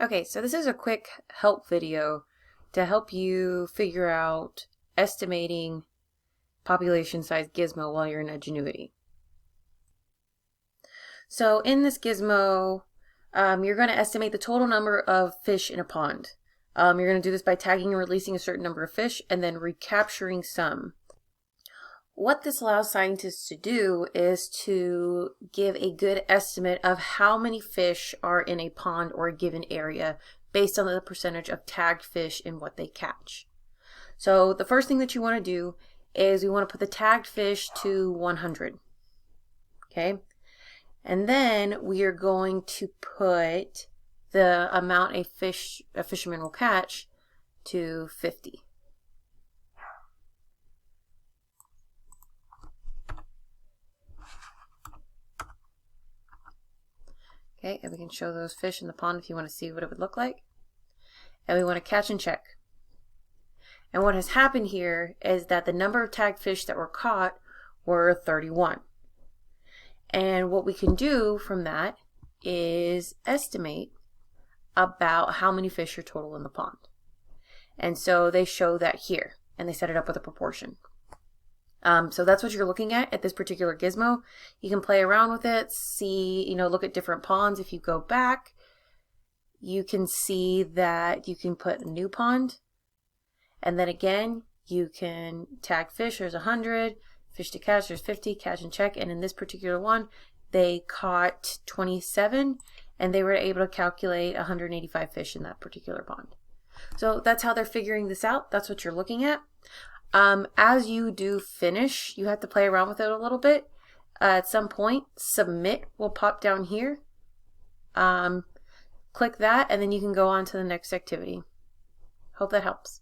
Okay, so this is a quick help video to help you figure out estimating population size Gizmo while you're in Ingenuity. So in this Gizmo, you're going to estimate the total number of fish in a pond. You're going to do this by tagging and releasing a certain number of fish and then recapturing some. What this allows scientists to do is to give a good estimate of how many fish are in a pond or a given area based on the percentage of tagged fish in what they catch. So the first thing that you want to do is we want to put the tagged fish to 100. Okay? And then we are going to put the amount a fisherman will catch to 50. Okay, and we can show those fish in the pond if you want to see what it would look like. And we want to catch and check. And what has happened here is that the number of tagged fish that were caught were 31. And what we can do from that is estimate about how many fish are total in the pond. And so they show that here, and they set it up with a proportion. So that's what you're looking at this particular Gizmo. You can play around with it, see, look at different ponds. If you go back, you can see that you can put a new pond. And then again, you can tag fish. There's 100. Fish to catch, there's 50. Catch and check. And in this particular one, they caught 27. And they were able to calculate 185 fish in that particular pond. So that's how they're figuring this out. That's what you're looking at. As you do finish, you have to play around with it a little bit. At some point, submit will pop down here. Click that, and then you can go on to the next activity. Hope that helps.